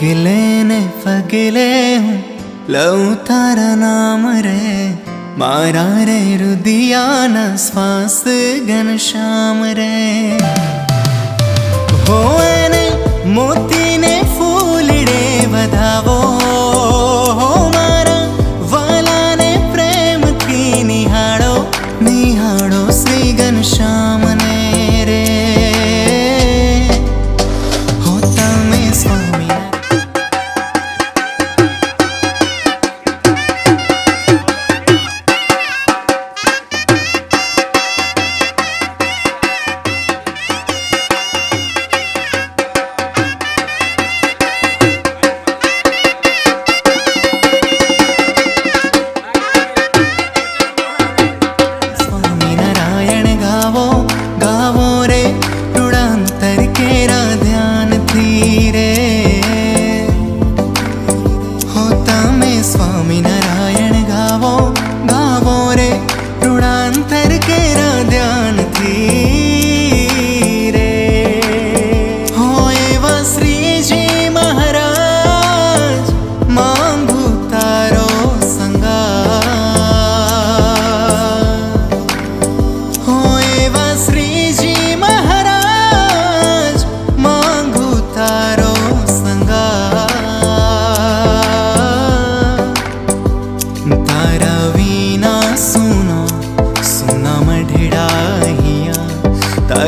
पगले ने पगले हूँ लऊ तारा नाम रे मारा रे रुदियाना श्वास घनश्याम रे हो ने मोती ने फूलड़े बधावो हो मारा वाला ने प्रेम की निहाड़ो निहाड़ो श्री घनश्याम ने रे होता में स्वामी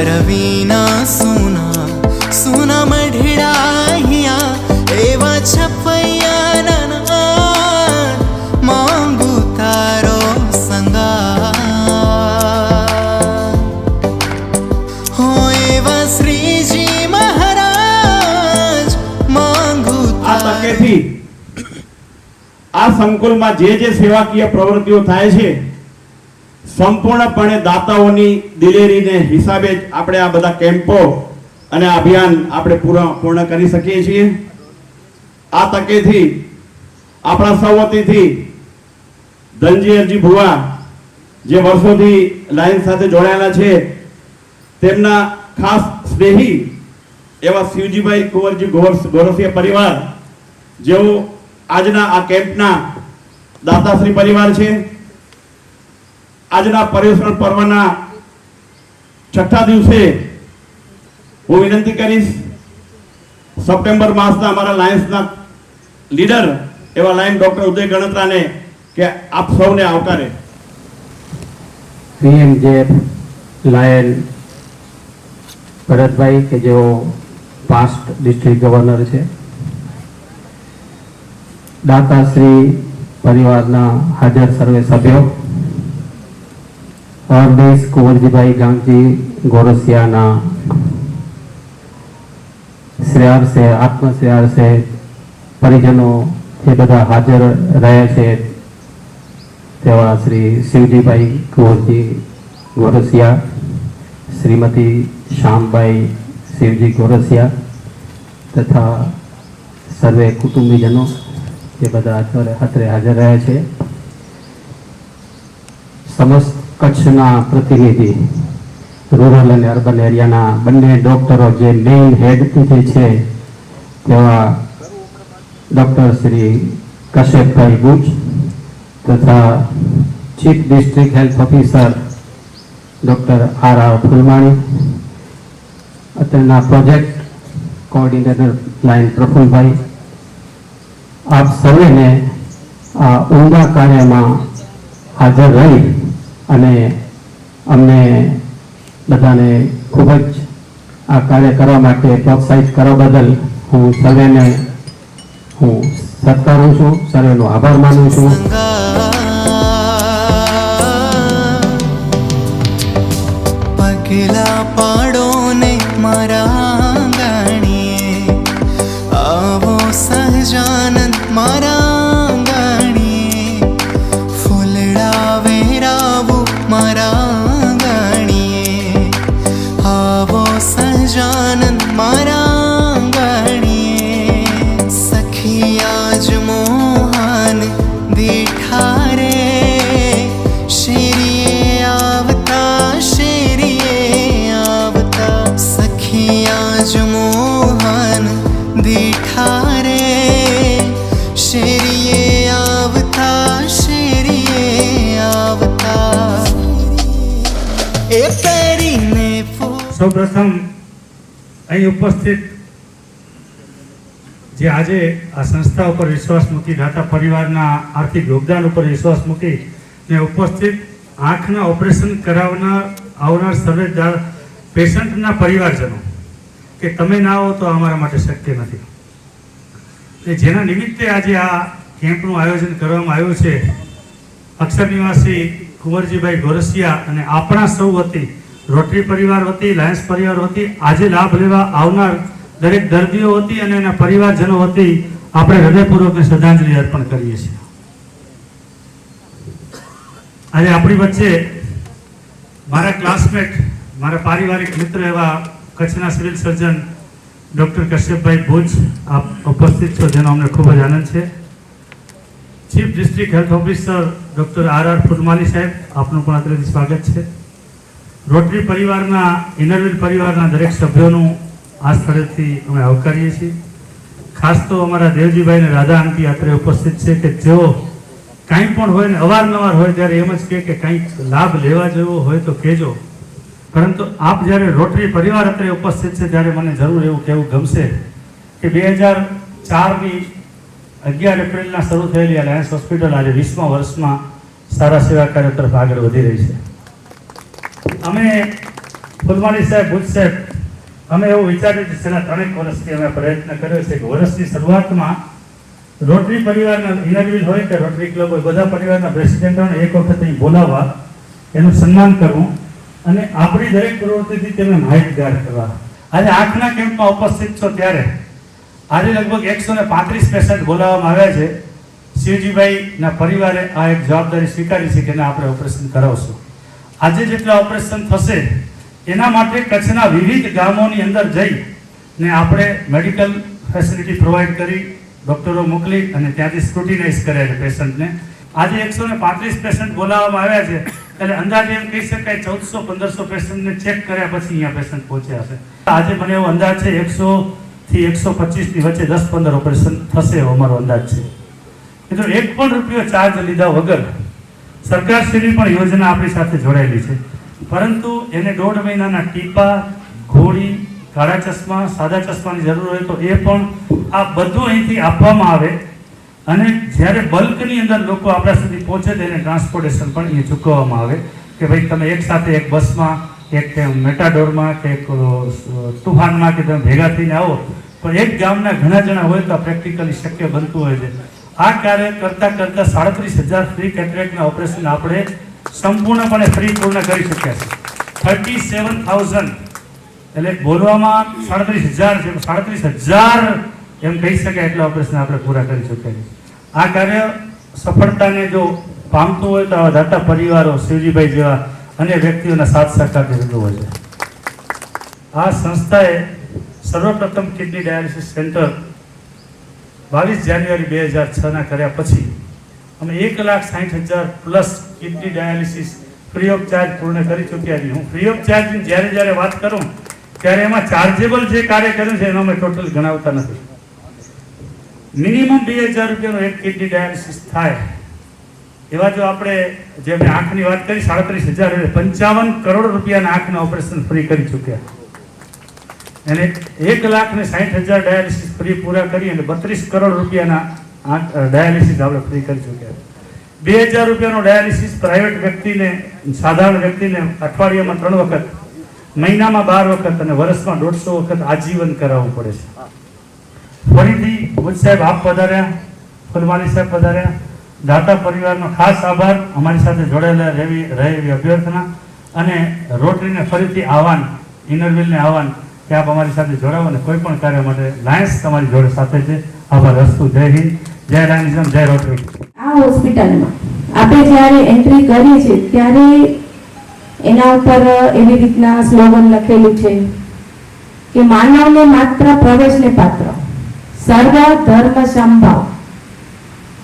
रवीना सुना सुना मढ़िया एवा छपैया नना मांगू तारो संगा हो एवा श्री जी महाराज मांगू तारो आ संकुल में जे सेवाकीय प्रवृत्तिओ थाय छे संपूर्णपणे दाताओनी दिलेरीने हिसाबे આપણે આ બધા કેમ્પો અને અભિયાન આપણે પૂર્ણ કરી શકીએ છીએ। આ તકેથી આપણા સૌવતીથી ધનજીજી ભુવા જે વર્ષોથી લાઈન સાથે જોડાયેલા છે તેમના ખાસ સ્નેહી એવા શિવજીભાઈ કુંવરજી ગોરસિયા પરિવાર જેઓ આજના આ કેમ્પના દાતાશ્રી પરિવાર છે। આજના પર્યુષણ પર્વના છઠ્ઠા દિવસે હું વિનંતી કરીશ સપ્ટેમ્બર માસના અમારા લાયન્સના લીડર એવા લાયન ડોક્ટર ઉદય ગણત્રાને કે આપ સૌને આવકારે। પીએમજેએફ લાયન ભરતભાઈ કે જેઓ પાસ્ટ ડિસ્ટ્રિક્ટ ગવર્નર છે, દાતાશ્રી પરિવારના હાજર સર્વે સભ્યો, हरदेश कुंवरजीभाई गांधी गोरसियाना श्रेयार से आत्मश्रेयार से परिजनों ये बधा हाजर रहे छे तेवा श्री शिवजीभाई कुंवरजी गोरसिया, श्रीमती श्यामबाई शिवजी गोरसिया तथा सर्वे कुटुंबीजनों ये बधा हाजर रहे छे। समस्त कच्छना प्रतिनिधि रूरल और अर्बन एरिया बने डॉक्टरों जे मेन हेड छे तेवा डॉक्टर श्री कश्यप भाई बुच तथा chief district health officer doctor R Phulmani, अत्यारना प्रोजेक्ट कोऑर्डिनेटर लाइन प्रफुल्ल भाई, आप सौने ने आ ऊंडा कार्य में हाजर रही અને અમને બધાને ખૂબ જ આ કાર્ય કરવા માટે પ્રોત્સાહિત કરવા બદલ હું સર્વેને હું સત્કારું છું, સર્વેનો આભાર માનું છું। પગલા પાડો ને મારા ગાણીએ આવો સહજાનંદ મારા मारा गाणिए आवो सहजानंद मारा गाणिए सखी आज मोहन दीठा रे शेरिए आवता शेरिए आव સૌપ્રથમ અહીં ઉપસ્થિત જે આજે આ સંસ્થા ઉપર વિશ્વાસ મૂકી, દાતા પરિવારના આર્થિક યોગદાન ઉપર વિશ્વાસ મૂકી ને ઉપસ્થિત આંખના ઓપરેશન કરાવનાર આવનાર સર્વે પેશન્ટના પરિવારજનો કે તમે ના આવો તો અમારા માટે શક્ય નથી. ને જેના નિમિત્તે આજે આ કેમ્પનું આયોજન કરવામાં આવ્યું છે, અક્ષર નિવાસી કુંવરજીભાઈ ગોરસિયા અને આપણા સૌ વતી, રોટરી પરિવાર વતી, લાયન્સ પરિવાર વતી આજે લાભ લેવા આવનાર દરેક દર્દીઓ વતી અને એના પરિવારજનો વતી આપણે હૃદયપૂર્વકની શ્રદ્ધાંજલિ અર્પણ કરીએ છીએ. આજે આપણી વચ્ચે મારા ક્લાસમેટ, મારા પારિવારિક મિત્ર એવા કચ્છના civil surgeon doctor Kashyapbhai Bhuj આપ ઉપસ્થિત છો, જેનો અમને ખૂબ જ આનંદ છે. Chief district health officer doctor R Phulmali સાહેબ, આપનું પણ અત્રેથી સ્વાગત છે. રોટરી પરિવારના, ઇનરવિલ પરિવારના દરેક સભ્યોનું આ સ્થળેથી અમે આવકારીએ છીએ. ખાસ તો અમારા દેવજીભાઈ અને રાધા આંટી અત્રે ઉપસ્થિત છે કે જેઓ કંઈ પણ હોય ને અવારનવાર હોય ત્યારે એમ જ કે કંઈક લાભ લેવા જેવો હોય તો કહેજો. પરંતુ આપ જ્યારે રોટરી પરિવાર અત્રે ઉપસ્થિત છે ત્યારે મને જરૂર એવું કહેવું ગમશે કે 2004ની 11 એપ્રિલના શરૂ થયેલી આ લાયન્સ હોસ્પિટલ આજે 20મા વર્ષમાં સારા સેવા કાર્ય તરફ આગળ વધી રહી છે. અમે ફુલમાલી સાહેબ, ભુજ સાહેબ, અમે એવું વિચાર્યું કે છેલ્લા 3 વર્ષથી અમે પ્રયત્ન કર્યો છે કે વર્ષની શરૂઆતમાં રોટરી પરિવારના ઇનરવિલ હોય કે રોટરી ક્લબ હોય, બધા પરિવારના પ્રેસિડેન્ટોને એક વખત અહીં બોલાવવા, એનું સન્માન કરવું અને આપણી દરેક પ્રવૃત્તિથી તેમને માહિતગાર કરવા. આજે આંખના કેમ્પમાં ઉપસ્થિત છો ત્યારે આજે લગભગ 135 પેશન્ટ બોલાવવામાં આવ્યા છે. શિવજીભાઈના પરિવારે આ એક જવાબદારી સ્વીકારી છે કે આપણે ઓપરેશન કરાવશું. આજે જેટલા ઓપરેશન થશે એના માટે કચ્છના વિવિધ ગામોની અંદર જઈ ને આપણે મેડિકલ ફેસિલિટી પ્રોવાઈડ કરી, ડૉક્ટરો મોકલી અને ત્યાંથી સ્ક્રુટિનાઇઝ કર્યા છે પેશન્ટને. આજે 135 પેશન્ટ બોલાવવામાં આવ્યા છે એટલે અંદાજે એમ કહી શકાય 1400-1500 પેશન્ટને ચેક કર્યા પછી અહીંયા પેશન્ટ પહોંચ્યા હશે. આજે મને એવો અંદાજ છે 100 થી 125 ની વચ્ચે 10-15 ઓપરેશન થશે એવો અમારો અંદાજ છે. મિત્રો એક પણ રૂપિયો ચાર્જ લીધા વગર સરકારશ્રીની પણ યોજના આપણી સાથે જોડાયેલી છે, પરંતુ એને 1.5 મહિનાના ટીપા, ગોળી, કાળા ચશ્મા, સાદા ચશ્માની જરૂર હોય તો એ પણ આ બધું અહીંથી આપવામાં આવે અને જ્યારે બલ્કની અંદર લોકો આપણા સુધી પહોંચે તેને ટ્રાન્સપોર્ટેશન પણ અહીંયા ચૂકવવામાં આવે કે ભાઈ તમે એક સાથે એક બસમાં, એક મેટાડોરમાં કે એક તુફાનમાં કે તમે ભેગા થઈને આવો. પણ એક ગામના ઘણા જણા હોય તો પ્રેક્ટિકલી શક્ય બનતું હોય છે. આ કાર્ય કરતાં 37,000 ફ્રી કેટરેક્ટના ઓપરેશન આપણે સંપૂર્ણપણે ફ્રી પૂર્ણ કરી શક્યા છે. 37,000 એટલે બોલવામાં 37,000 છે, 37,000 એમ કહી શકાય એટલા ઓપરેશન આપણે પૂરા કરી શક્યા છીએ. આ કાર્ય સફળતાને જો પામતું હોય તો આવા દાતા પરિવારો, શિવજીભાઈ જેવા અન્ય વ્યક્તિઓના સાથ સહકારની જરૂર હોય છે. આ સંસ્થાએ સર્વપ્રથમ કિડની ડાયાલિસિસ સેન્ટર 22 જાન્યુઆરી 2006ના કર્યા પછી અમે 1,60,000 plus kidney dialysis free of charge પૂર્ણ કરી ચૂક્યા છીએ. હું ફ્રી ઓફ ચાર્જની જ્યારે વાત કરું ત્યારે એમાં ચાર્જેબલ જે કાર્ય કર્યું છે એનો અમે ટોટલ ગણાવતા નથી. મિનિમમ 2,000 રૂપિયાનું એક કિડની ડાયાલિસિસ થાય એવા જો આપણે જે મેં આંખની વાત કરી 37,000 એટલે 55 કરોડ રૂપિયાના આંખના ઓપરેશન ફ્રી કરી ચૂક્યા અને 1,60,000 ડાયાલિસિસ ફ્રી પૂરા કરી અને 32 કરોડ રૂપિયાના ડાયાલિસિસ આપણે ફ્રી કરી ચૂક્યા. 2,000 રૂપિયાનો ડાયાલિસિસ પ્રાઇવેટ વ્યક્તિને, સાધારણ વ્યક્તિને અઠવાડિયામાં 3 વખત, મહિનામાં 12 વખત અને વર્ષમાં 150 વખત આજીવન કરાવવું પડે છે. ફરીથી ભુજ સાહેબ આપ પધાર્યા, ફુલમાલી સાહેબ પધાર્યા, દાતા પરિવારનો ખાસ આભાર. અમારી સાથે જોડાયેલા રહે એવી અભ્યર્થના અને રોટરીને ફરીથી આહવાન, ઇનરવિલને આહવાન કે આપ અમારી સાથે જોડાવો અને કોઈ પણ કાર્ય માટે લાયન્સ તમારી જોડે સાથે છે. આભાર. અસ્તુ. જય હિન્દ, જય લાયન્સિઝમ, જય રોટરી. આ હોસ્પિટલમાં આપણે જ્યારે એન્ટ્રી કરીએ છીએ ત્યારે એના ઉપર એવી રીતના સ્લોગન લખેલું છે કે માનવને માત્ર પ્રવેશને પાત્ર, સર્વ ધર્મ સંભાવ.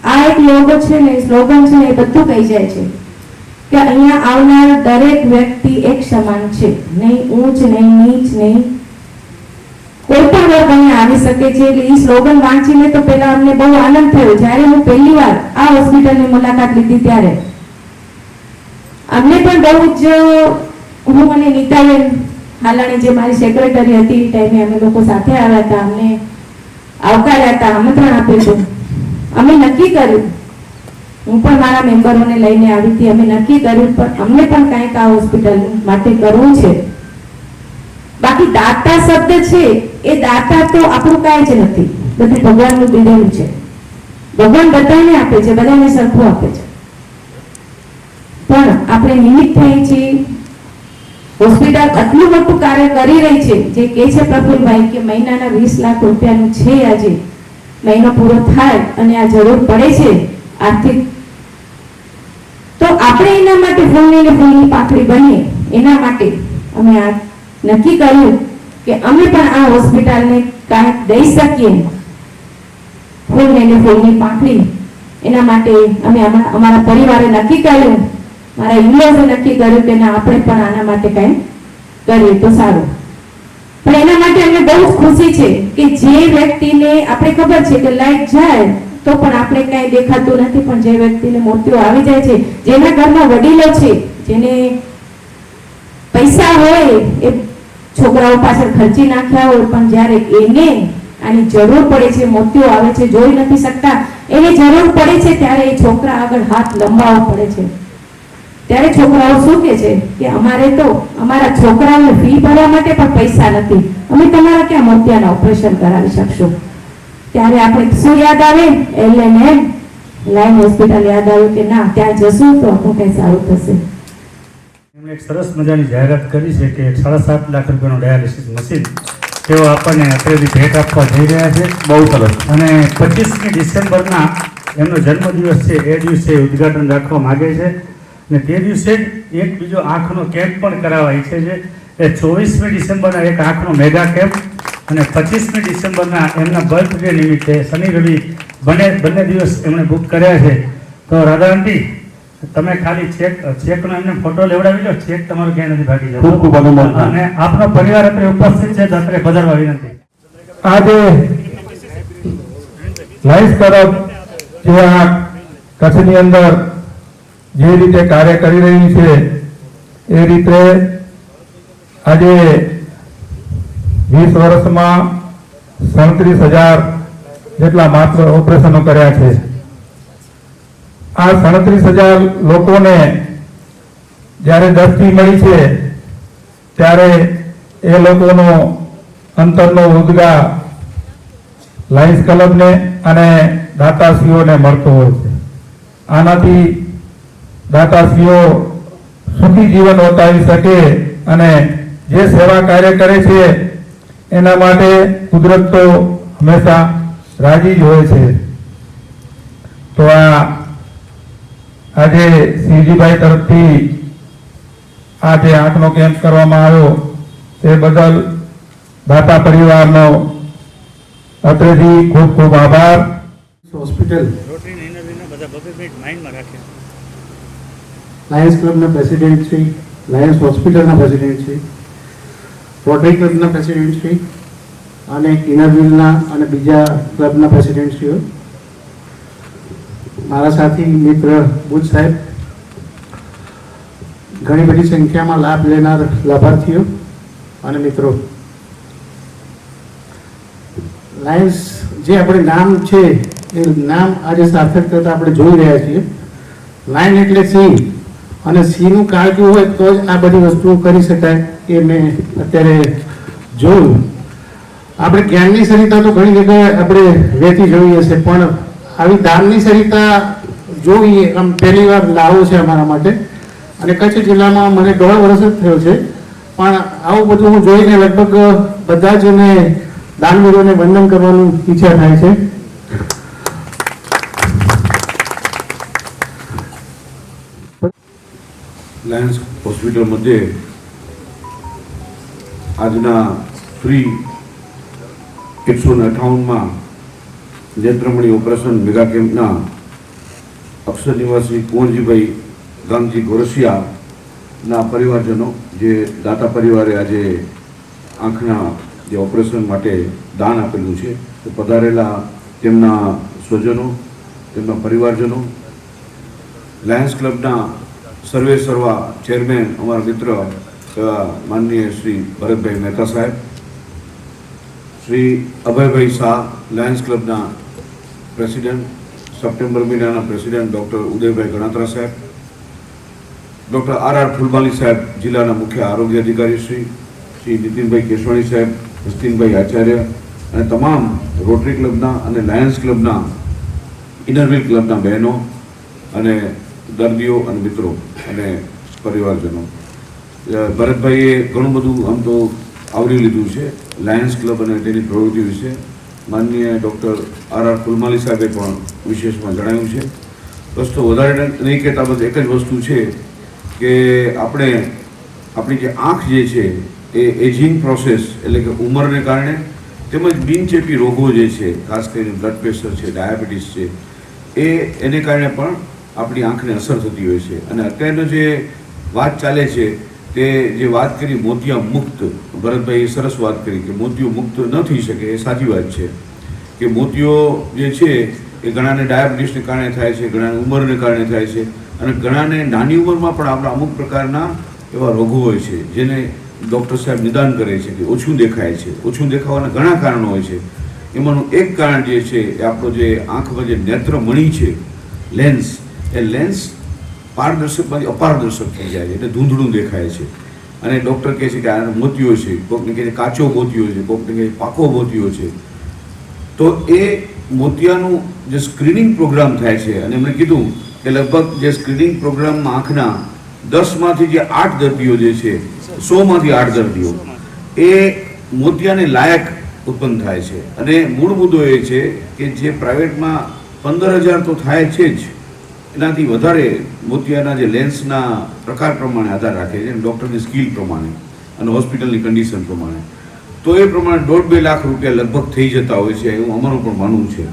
આ એક લોગો છે ને, સ્લોગન છે ને, એ બધું કહી જાય છે કે અહીંયા આવનાર દરેક વ્યક્તિ એક સમાન છે, નહીં ઊંચ, નહીં નીચ, નહીં કોઈ પણ વર્ગ અહીંયા આવી શકે છે. એટલે એ સ્લોગન વાંચીને તો પહેલા અમને બહુ આનંદ થયો. જ્યારે હું પહેલી વાર આ હોસ્પિટલની મુલાકાત લીધી ત્યારે અમને પણ બહુ જ, હું અને નીતાબેન હાલાણી જે મારી સેક્રેટરી હતી એ ટાઈમે અમે લોકો સાથે આવ્યા હતા, અમને આવકાર્યા હતા, આમંત્રણ આપ્યું હતું. અમે નક્કી કર્યું, હું પણ મારા મેમ્બરોને લઈને આવી હતી, અમે નક્કી કર્યું પણ અમને પણ કાંઈક આ હોસ્પિટલ માટે કરવું છે. બાકી દાતા શબ્દ છે એ દાતા તો આપણું કાંઈ જ નથી, બધું ભગવાનનું દીધેલું છે. ભગવાન બધાને આપે છે, બધાને સરખું આપે છે, પણ આપણે નિમિત્ત થઈએ છીએ. હોસ્પિટલ આટલું મોટું કાર્ય કરી રહી છે, જે કહે છે પ્રફુલભાઈ કે મહિનાના 20 લાખ રૂપિયાનું છે. આજે મહિનો પૂરો થાય અને આ જરૂર પડે છે આર્થિક, તો આપણે એના માટે ફૂલની પાખડી બની, એના માટે અમે આ નક્કી કર્યું કે અમે પણ આ હોસ્પિટલને કાંઈક દઈ શકીએ, ફૂલની પાખડી. એના માટે અમે અમારા પરિવારે નક્કી કર્યું, મારા યુવાઓએ નક્કી કર્યું કે ના, આપણે પણ આના માટે કંઈ કરીએ તો સારું. પણ એના માટે અમને બહુ ખુશી છે કે જે વ્યક્તિને આપણે ખબર છે કે લાઈટ જાય તો પણ આપણે કંઈ દેખાતું નથી, પણ જે વ્યક્તિને મોતિયો આવી જાય છે, જેના ઘરમાં વડીલો છે, જેને પૈસા હોય, એ છોકરાઓ પાછળ ખર્ચી નાખ્યા હોય, પણ જ્યારે એને આની જરૂર પડે છે, મોતિયો આવે છે, જોઈ નથી શકતા, એને જરૂર પડે છે, ત્યારે એ છોકરા આગળ હાથ લંબાવવો પડે છે. ત્યારે છોકરાઓ શું કહે છે કે અમારે તો અમારા છોકરાઓને ફી ભરવા માટે પણ પૈસા નથી, અમે તમારા ક્યાં મોતિયાના ઓપરેશન કરાવી શકશું. ત્યારે આપણે શું યાદ આવે? LNM લાઈન હોસ્પિટલ યાદ આવ્યું કે ના, ત્યાં જશું તો આપણું કંઈ સારું થશે. એમણે એક સરસ મજાની જાહેરાત કરી છે કે 7.5 લાખ રૂપિયાનું ડાયાલિસિસ મશીન તેઓ આપણને અત્યારથી ભેટ આપવા જઈ રહ્યા છે. બહુ સરસ. અને 25મી ડિસેમ્બરના એમનો જન્મદિવસ છે, એ દિવસે ઉદ્ઘાટન રાખવા માગે છે. અને તે દિવસે એક બીજો આંખનો કેમ્પ પણ કરાવવા ઈચ્છે છે. એ 24મી ડિસેમ્બરના એક આંખનો મેગા કેમ્પ અને 25મી ડિસેમ્બરના એમના બર્થડે નિમિત્તે શનિ રવિ બંને દિવસ એમણે બુક કર્યા છે. તો રાધા આંટી, તમે ખાલી ચેકનો એમને ફોટો લેવડાવી લો, ચેક તમારો ક્યાંય નથી ભાગી જતો. ખૂબ ખૂબ અનુમોદન. અને આપનો પરિવાર અત્યારે ઉપસ્થિત છે, તો અત્યારે પધારવા વિનંતી. આજે લાઈફ તરફ જે આ કચ્છની અંદર જે રીતે કાર્ય કરી રહી છે, એ રીતે આજે 20 વર્ષમાં 37,000 જેટલા માત્ર ઓપરેશનો કર્યા છે. આ 37,000 લોકોને જ્યારે દ્રષ્ટિ મળી છે, ત્યારે એ લોકોનો અંતરનો ઉદ્ગાર લાયન્સ ક્લબને અને દાતાશ્રીઓને મળતો હોય છે. આનાથી દાતાશ્રીઓ સુખી જીવન વિતાવી શકે અને જે સેવા કાર્ય કરે છે એના માટે કુદરત તો હંમેશા રાજી જ હોય છે. તો આજે શિવજીભાઈ તરફથી આ જે આંખનો કેમ્પ કરવામાં આવ્યો તે બદલ દાતા પરિવારનો અત્રેથી ખૂબ ખૂબ આભાર. હોસ્પિટલ લાયન્સ ક્લબના પ્રેસિડેન્ટ શ્રી, લાયન્સ હોસ્પિટલના પ્રેસિડેન્ટ શ્રી, રોટરી ક્લબના પ્રેસિડેન્ટ શ્રી અને ઇનરવ્હીલના અને બીજા ક્લબના પ્રેસિડેન્ટ શ્રીઓ, મારા સાથી મિત્ર બુચ સાહેબ, ઘણી બધી સંખ્યામાં લાભ લેનાર લાભાર્થીઓ અને મિત્રો, લાયન્સ જે આપણે નામ છે એ નામ આજે સાર્થક કરતા આપણે જોઈ રહ્યા છીએ. લાયન એટલે સિંહ, અને સિંહનું કાળજું હોય તો જ આ બધી વસ્તુઓ કરી શકાય એ મેં અત્યારે જોયું. આપણે જ્ઞાનની સરિતા તો ઘણી જગ્યાએ આપણે વહેતી જોઈ હશે, પણ આવી દાનની સરિતા જોઈ આમ પહેલી વાર લાવો છે અમારા માટે. અને કચ્છ જિલ્લામાં મને 1.5 વર્ષ જ થયો છે, પણ આવું બધું હું જોઈને લગભગ બધા જ એને દાનવીરોને વંદન કરવાનું ઈચ્છા થાય છે. લાયન્સ હોસ્પિટલमध्ये આજના ફ્રી 158માં નેત્રમણી ઓપરેશન મેગા કેમ્પના અક્ષર નિવાસી કુંવરજીભાઈ ગામજી ગોરસિયાના પરિવારજનો, જે દાતા પરિવારે આજે આંખના જે ઓપરેશન માટે દાન આપેલું છે, તો પધારેલા તેમના સ્વજનો, તેમના પરિવારજનો, લાયન્સ ક્લબના સર્વે સર્વા ચેરમેન અમારા મિત્ર એવા માનનીય શ્રી ભરતભાઈ મહેતા સાહેબ, શ્રી અભયભાઈ શાહ લાયન્સ ક્લબના પ્રેસિડેન્ટ, સપ્ટેમ્બર મહિનાના પ્રેસિડેન્ટ ડૉક્ટર ઉદયભાઈ ગણાત્રા સાહેબ, ડૉક્ટર આર ફુલમાલી સાહેબ જિલ્લાના મુખ્ય આરોગ્ય અધિકારી શ્રી નીતિનભાઈ કેશવાણી સાહેબ, હસ્તિનભાઈ આચાર્ય અને તમામ રોટરી ક્લબના અને લાયન્સ ક્લબના, ઇનરવ્હીલ ક્લબના બહેનો અને દર્દીઓ અને મિત્રો અને પરિવારજનો. ભરતભાઈએ ઘણું બધું આમ તો આવરી લીધું છે લાયન્સ ક્લબ અને તેની પ્રવૃત્તિ વિશે. માનનીય ડૉક્ટર આર ફુલમાલી સાહેબે પણ વિશેષમાં જણાવ્યું છે. બસ તો વધારે નહીં કહેતા, બસ એક જ વસ્તુ છે કે આપણે આપણી જે આંખ જે છે એ એજિંગ પ્રોસેસ એટલે કે ઉંમરને કારણે તેમજ બિનચેપી રોગો જે છે, ખાસ કરીને બ્લડ પ્રેશર છે, ડાયાબિટીસ છે, એને કારણે પણ આપણી આંખને અસર થતી હોય છે. અને અત્યારનો જે વાત ચાલે છે તે જે વાત કરી મોતિયા મુક્ત, ભરતભાઈએ સરસ વાત કરી કે મોતિયો મુક્ત ન થઈ શકે, એ સાચી વાત છે કે મોતિયો જે છે એ ઘણાને ડાયાબિટીસને કારણે થાય છે, ઘણાને ઉંમરને કારણે થાય છે અને ઘણાને નાની ઉંમરમાં પણ આપણા અમુક પ્રકારના એવા રોગો હોય છે જેને ડૉક્ટર સાહેબ નિદાન કરે છે કે ઓછું દેખાય છે. ઓછું દેખાવાના ઘણા કારણો હોય છે. એમાંનું એક કારણ જે છે એ આપણો જે આંખમાં જે નેત્રમણી છે, લેન્સ, એ લેન્સ પારદર્શકમાંથી અપારદર્શક થઈ જાય છે એટલે ધૂંધળું દેખાય છે. અને ડૉક્ટર કહે છે કે આ મોતિયો છે, કોઈકને કહે છે કાચો મોતિયો છે, કોઈકને કહે છે પાકો મોતિયો છે. તો એ મોતિયાનું જે સ્ક્રીનિંગ પ્રોગ્રામ થાય છે, અને એમણે કીધું કે લગભગ જે સ્ક્રીનિંગ પ્રોગ્રામમાં આંખના 10માંથી જે 8 દર્દીઓ જે છે, 100માંથી 8 દર્દીઓ એ મોતિયાને લાયક ઉત્પન્ન થાય છે. અને મૂળ મુદ્દો એ છે કે જે પ્રાઇવેટમાં 15,000 તો થાય છે જ, એનાથી વધારે મોતિયાના જે લેન્સના પ્રકાર પ્રમાણે આધાર રાખે છે, ડૉક્ટરની સ્કિલ પ્રમાણે અને હોસ્પિટલની કન્ડિશન પ્રમાણે. તો એ પ્રમાણે 1.5-2 લાખ રૂપિયા લગભગ થઈ જતા હોય છે, એવું અમારું પણ માનવું છે.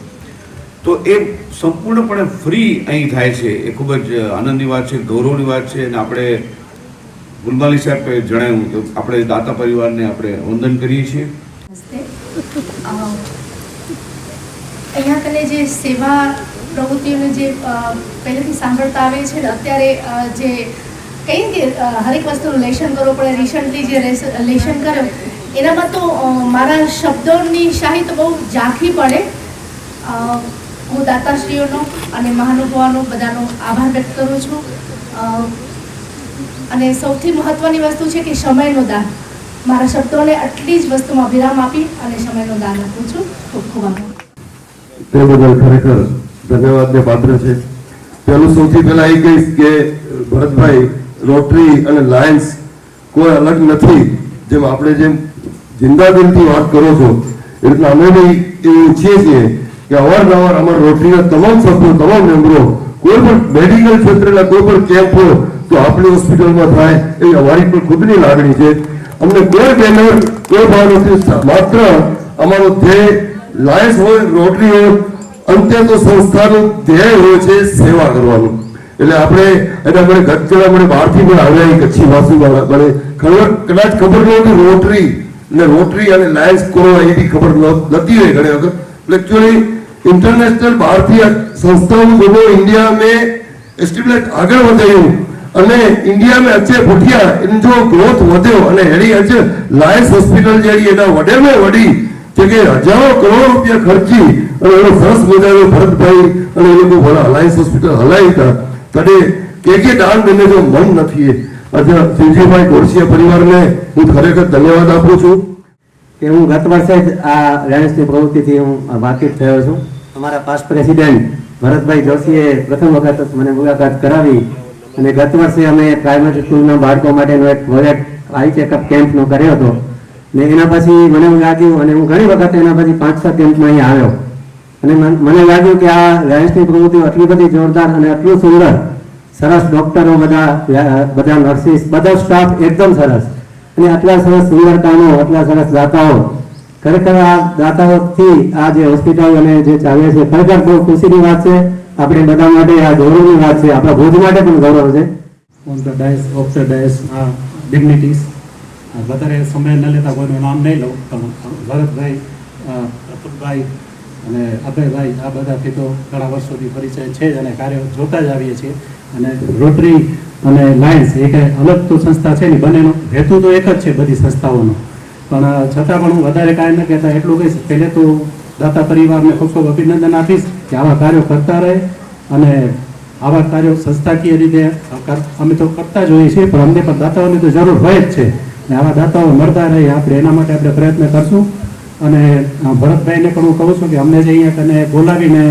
તો એ સંપૂર્ણપણે ફ્રી અહીં થાય છે. એ ખૂબ જ આનંદની વાત છે, ગૌરવની વાત છે. અને આપણે ગુલમાલી સાહેબે જણાવ્યું કે આપણે દાતા પરિવારને આપણે વંદન કરીએ છીએ. અહીંયા કને જે સેવા પ્રવૃત્તિઓને જે પહેલેથી સાંભળતા આવે છે, અત્યારે જે કહીએ કે હરેક વસ્તુનું લેશન કરવું પડે, રિસન્ટલી જે લેશન કર્યો એનામાં તો મારા શબ્દોની શાહી તો બહુ ઝાંખી પડે. હું દાતાશ્રીઓનો અને મહાનુભાવોનો બધાનો આભાર વ્યક્ત કરું છું. અને સૌથી મહત્ત્વની વસ્તુ છે કે સમયનું દાન. મારા શબ્દોને આટલી જ વસ્તુમાં વિરામ આપી અને સમયનું દાન આપું છું. ખૂબ ખૂબ આભાર. તે બદલ ખરેખર ધન્યવાદને પાત્ર છે. પહેલું સૌથી પહેલા એ કહીશ કે ભરતભાઈ, રોટરી અને લાયન્સ કોઈ અલગ નથી. જેમ આપણે જેમ જિંદાદિલથી વાત કરો છો એ રીતના અમે બી એવું ઈચ્છીએ છીએ કે અવારનવાર અમારા રોટરીના તમામ સભ્યો, તમામ મેમ્બરો કોઈ પણ મેડિકલ ક્ષેત્રના કોઈ પણ કેમ્પ હોય તો આપણી હોસ્પિટલમાં થાય એવી અમારી પણ ખુદની લાગણી છે. અમને કોઈ બેનર, કોઈ ભાવ નથી. માત્ર અમારો ધ્યેય લાયન્સ હોય, રોટરી હોય, અંતે તો સંસ્થાનું ધ્યેય હોય છે સેવા કરવાનું. એટલે આપણે અને મને ગતચડા મને બહારથી પણ આવ્યા કચ્છી ભાષામાં મને કદાચ ખબર નહોતી રોટરી અને લાયન્સ કોણ એ બી ખબર નથી હોય ઘણી વખત. एक्चुअली इंटरनेशनल भारतीय संस्थाओं दोनों इंडिया में एस्टिब्लिश आगे वधाયું અને ઇન્ડિયા में अच्छे फुटिया इन जो ग्रोथ વધ્યો અને એની अच्छे લાયન્સ હોસ્પિટલ જેવી એના વડેમાં વડી કે હજારો કરોડ રૂપિયા ખર્ચી અને એનો સરસ મજાનો ભરતભાઈ અને એ લોકો ભલા લાયન્સ હોસ્પિટલ હલાવી હતા તને કે દાન દેને જો મન નથી. આજે શિવજીભાઈ ગોરસિયા પરિવારને હું ખરેખર ધન્યવાદ આપું છું કે હું ગત વર્ષે જ આ લાયન્સની પ્રવૃત્તિથી હું વાકેફ થયો છું. અમારા પાસ્ટ પ્રેસિડેન્ટ ભરતભાઈ જોશીએ પ્રથમ વખત મને મુલાકાત કરાવી અને ગત વર્ષે અમે પ્રાઇમરી સ્કૂલના બાળકો માટેનો એક પ્રોજેક્ટ આઈ ચેકઅપ કેમ્પનો કર્યો હતો ને એના પછી મને એવું લાગ્યું અને હું ઘણી વખત એના પછી 5-6 કેમ્પમાં અહીં આવ્યો અને મને લાગ્યું કે આ લાયન્સની પ્રવૃત્તિઓ આટલી બધી જોરદાર અને આટલું સુંદર, સરસ ડૉક્ટરો, બધા નર્સિસ, બધો સ્ટાફ એકદમ સરસ અને આટલા સરસ સુંદર કામો, આટલા સરસ દાતાઓ. ખરેખર આ દાતાઓથી આ જે હોસ્પિટલ અને જે ચાલે છે ખરેખર બહુ ખુશીની વાત છે. આપણે બધા માટે આ ગૌરવની વાત છે, આપણા ભુજ માટે પણ ગૌરવ છે. On the dais of the dais dignitaries વધારે સમય ન લેતા કોઈનું નામ નહીં લઉં પણ ભરતભાઈ, અતુલભાઈ અને અભયભાઈ આ બધાથી તો ઘણા વર્ષોથી પરિચય છે જ અને કાર્ય જોતા જ આવીએ છીએ અને રોટરી અને લાયન્સ એક અલગ તો સંસ્થા છે ને, બંનેનો હેતુ તો એક જ છે બધી સંસ્થાઓનો, પણ છતાં પણ હું વધારે કાંઈ ન કહેતા એટલું કહીશ. પહેલે તો દાતા પરિવારને ખૂબ ખૂબ અભિનંદન આપીશ કે આવા કાર્યો કરતા રહે, અને આવા કાર્યો સંસ્થાકીય રીતે અમે તો કરતા જ હોઈએ છીએ, પણ અમને પણ દાતાઓની તો જરૂર હોય જ છે, અને આવા દાતાઓ મળતા રહે આપણે એના માટે આપણે પ્રયત્ન કરશું. અને ભરતભાઈને પણ હું કહું છું કે અમને જે અહીંયા કને બોલાવીને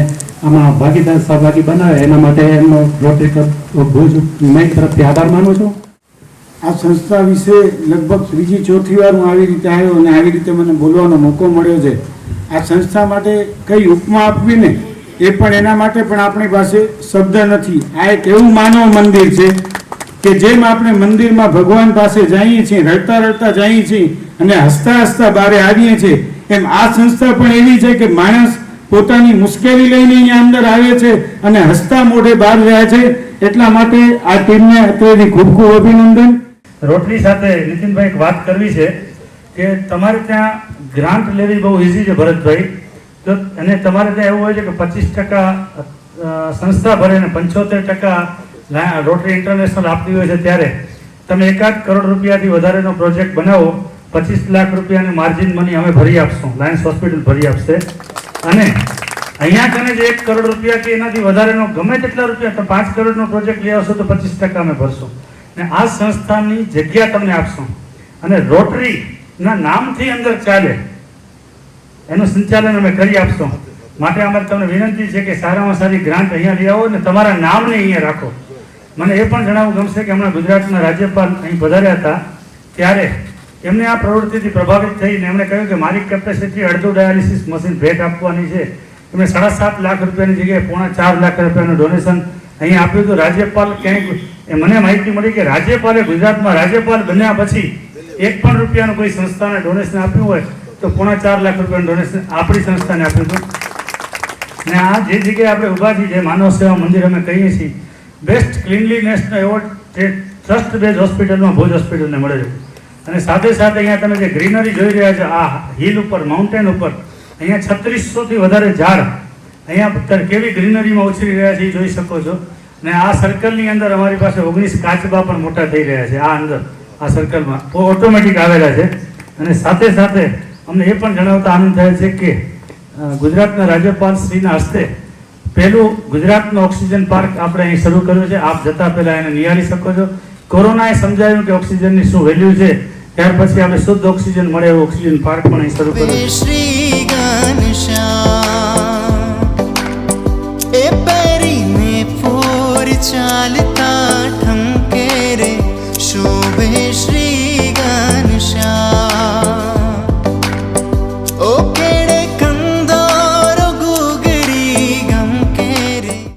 આમાં ભાગીદાર સહભાગી બનાવે એના માટે એમનો રોટરી ભુજ મેં તરફથી આભાર માનું છું. આ સંસ્થા વિશે લગભગ ત્રીજી ચોથી વાર હું આવી રીતે આવ્યો અને આવી રીતે મને બોલવાનો મોકો મળ્યો છે. આ સંસ્થા માટે કઈ ઉપમા આપવી ને એ પણ એના માટે પણ આપણી પાસે શબ્દ નથી. આ એક એવું માનવ મંદિર છે કે જેમ આપણે મંદિરમાં ભગવાન પાસે જઈએ છીએ, રડતા રડતા જઈએ છીએ અને હસતા હસતા બહાર આવીએ છીએ, એમ આ સંસ્થા પણ એવી છે કે માણસ પોતાની મુશ્કેલી લઈને અહીંયા અંદર આવે છે અને હસતા મોઢે બહાર જાય છે. એટલા માટે આ ટીમને અત્યારથી ખૂબ ખૂબ અભિનંદન. રોટરી સાથે નીતિનભાઈ એક વાત કરવી છે કે તમારે ત્યાં ગ્રાન્ટ લેવી બહુ ઇઝી છે ભરતભાઈ, તો અને તમારે ત્યાં એવું હોય છે કે 25% સંસ્થા ભરે અને 75% રોટરી ઇન્ટરનેશનલ આપતી હોય છે, ત્યારે તમે 1.5 કરોડ રૂપિયાથી વધારેનો પ્રોજેક્ટ બનાવો, 25 લાખ રૂપિયાની માર્જિન મની અમે ભરી આપશું, લાયન્સ હોસ્પિટલ ભરી આપશે. અને અહીંયા કને જે 1 કરોડ રૂપિયા કે એનાથી વધારેનો ગમે તેટલા રૂપિયા, તો 5 કરોડનો પ્રોજેક્ટ લઈ આવશો તો 25% અમે ભરશું ને આ સંસ્થાની જગ્યા તમને આપશું. અને રોટરીના નામથી અંદર ચાલે એનું સંચાલન અમે કરી આપશું. માટે અમારે તમને વિનંતી છે કે સારામાં સારી ગ્રાન્ટ અહીંયા લઈ આવો ને તમારા નામને અહીંયા રાખો. મને એ પણ જણાવવું ગમશે કે હમણાં ગુજરાતના રાજ્યપાલ અહીં પધાર્યા હતા, ત્યારે એમને આ પ્રવૃત્તિથી પ્રભાવિત થઈને એમણે કહ્યું કે મારી કેપેસિટી અડધું ડાયાલિસિસ મશીન ભેટ આપવાની છે. એમણે 7.5 લાખ રૂપિયાની જગ્યાએ 4.5 લાખ રૂપિયાનું ડોનેશન અહીંયા આપ્યું હતું. રાજ્યપાલ ક્યાંય મને માહિતી મળી કે રાજ્યપાલે ગુજરાતમાં રાજ્યપાલ બન્યા પછી 1 પણ રૂપિયાનું કોઈ સંસ્થાને ડોનેશન આપ્યું હોય તો 4.5 લાખ રૂપિયાનું ડોનેશન આપણી સંસ્થાને આપ્યું હતું. અને આ જે જગ્યાએ આપણે ઊભા છીએ, જે માનવ સેવા મંદિર અમે કહીએ છીએ, બેસ્ટ ક્લીનલીનેસનો એવોર્ડ ટ્રસ્ટ બેઝ હોસ્પિટલમાં ભુજ હોસ્પિટલને મળે છે. અને સાથે સાથે અહીંયા તમે જે ગ્રીનરી જોઈ રહ્યા છો, આ હિલ ઉપર, માઉન્ટેન ઉપર અહીંયા 3600 થી વધારે ઝાડ અહીંયા કેવી ગ્રીનરીમાં ઉછરી રહ્યા છે એ જોઈ શકો છો. અને આ સર્કલની અંદર અમારી પાસે 19 કાચબા પણ મોટા થઈ રહ્યા છે. આ અંદર આ સર્કલમાં ઓટોમેટિક આવેલા છે. અને સાથે સાથે અમને એ પણ જણાવતા આનંદ થાય છે કે ગુજરાતના રાજ્યપાલ શ્રીના હસ્તે પહેલું ગુજરાતનો ઓક્સિજન પાર્ક આપણે અહીં શરૂ કર્યો છે. આપ જતા પહેલા એને નિહાળી શકો છો. કોરોનાએ સમજાવ્યું કે ઓક્સિજનની શું વેલ્યુ છે, ત્યાર પછી આપણે શુદ્ધ ઓક્સિજન મળે એવું ઓક્સિજન પાર્ક પણ અહીં શરૂ કર્યો. શ્રી ઘનશ્યામ